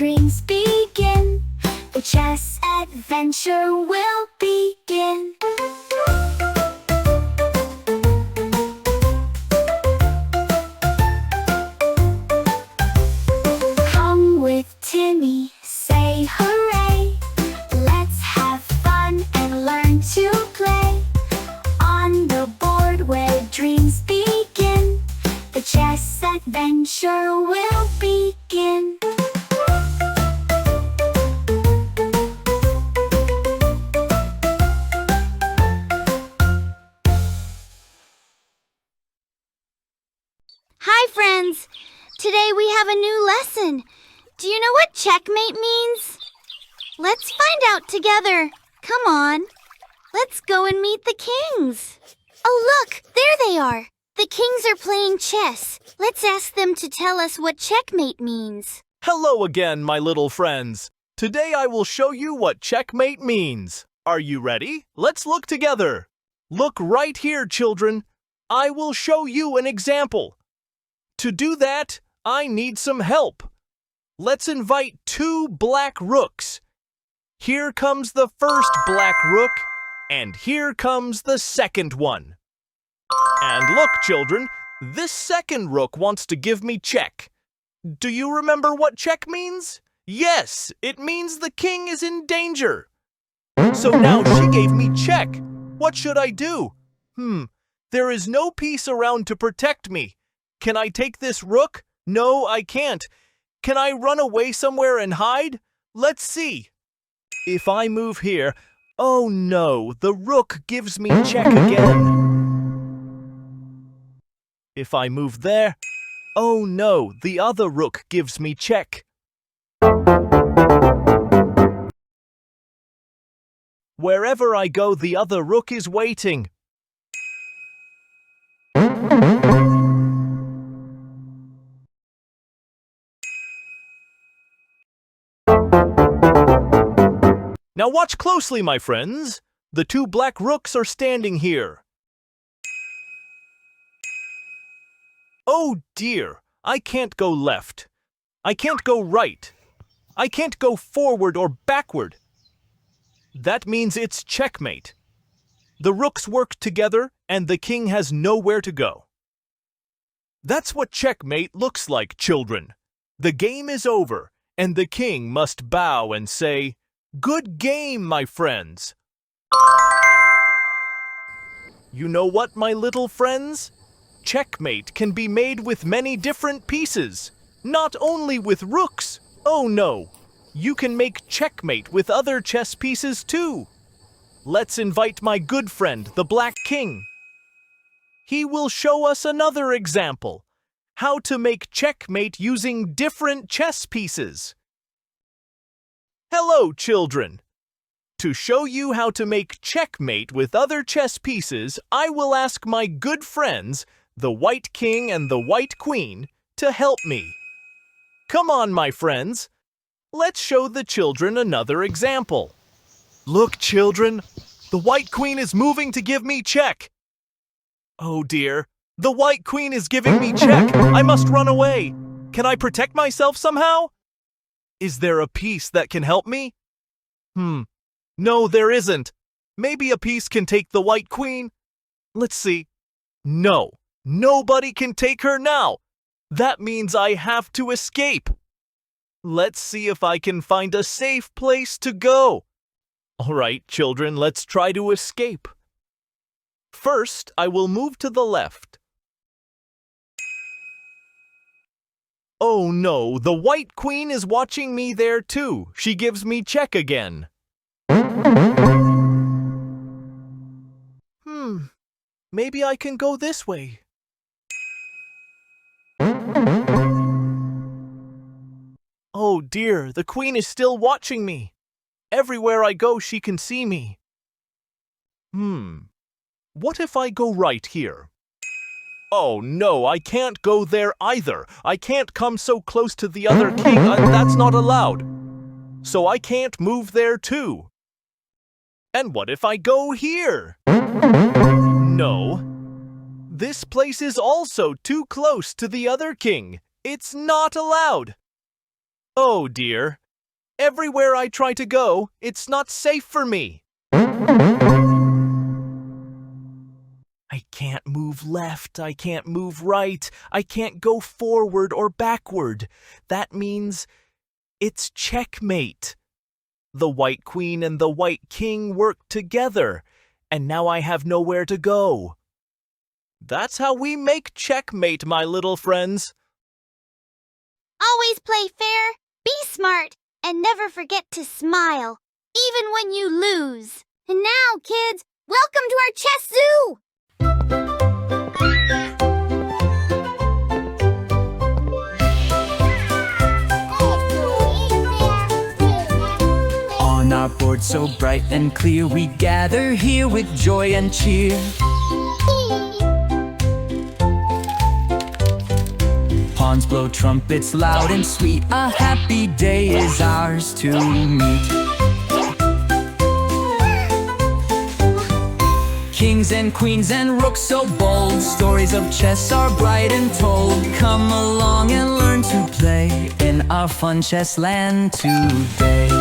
dreams begin, the chess adventure will begin. Come with Timmy, say hooray! Let's have fun and learn to play. On the board where dreams begin, the chess adventure will begin. Hi friends! Today we have a new lesson. Do you know what checkmate means? Let's find out together. Come on. Let's go and meet the kings. Oh look, there they are. The kings are playing chess. Let's ask them to tell us what checkmate means. Hello again, my little friends. Today I will show you what checkmate means. Are you ready? Let's look together. Look right here, children. I will show you an example. To do that, I need some help. Let's invite 2 black rooks. Here comes the first black rook, and here comes the second one. And look, children, this second rook wants to give me check. Do you remember what check means? Yes, it means the king is in danger. So now she gave me check. What should I do? There is no piece around to protect me. Can I take this rook? No, I can't. Can I run away somewhere and hide? Let's see. If I move here, oh no, the rook gives me check again. If I move there, oh no, the other rook gives me check. Wherever I go, the other rook is waiting. Now watch closely, my friends. The 2 black rooks are standing here. Oh dear, I can't go left. I can't go right. I can't go forward or backward. That means it's checkmate. The rooks work together and the king has nowhere to go. That's what checkmate looks like, children. The game is over and the king must bow and say, "Good game, my friends." You know what, my little friends? Checkmate can be made with many different pieces, not only with rooks. Oh no, you can make checkmate with other chess pieces too. Let's invite my good friend, the Black King. He will show us another example, how to make checkmate using different chess pieces. Hello, children. To show you how to make checkmate with other chess pieces, I will ask my good friends, the White King and the White Queen, to help me. Come on, my friends. Let's show the children another example. Look, children. The White Queen is moving to give me check. Oh dear. The White Queen is giving me check. I must run away. Can I protect myself somehow? Is there a piece that can help me? No, there isn't. Maybe a piece can take the White Queen. Let's see. No, nobody can take her now. That means I have to escape. Let's see if I can find a safe place to go. All right, children, let's try to escape. First, I will move to the left. Oh no, the White Queen is watching me there too. She gives me check again. Maybe I can go this way. Oh dear, the Queen is still watching me. Everywhere I go, she can see me. What if I go right here? Oh no, I can't go there either. I can't come so close to the other king. That's not allowed. So I can't move there too. And what if I go here? No. This place is also too close to the other king. It's not allowed. Oh dear. Everywhere I try to go, it's not safe for me. I can't move left, I can't move right, I can't go forward or backward. That means it's checkmate. The white queen and the white king worked together, and now I have nowhere to go. That's how we make checkmate, my little friends. Always play fair, be smart, and never forget to smile, even when you lose. And now, kids, welcome to our chess zoo! On our board so bright and clear, we gather here with joy and cheer. Pawns blow trumpets loud and sweet, a happy day is ours to meet. Kings and queens and rooks so bold, stories of chess are bright and told. Come along and learn to play in our fun chess land today.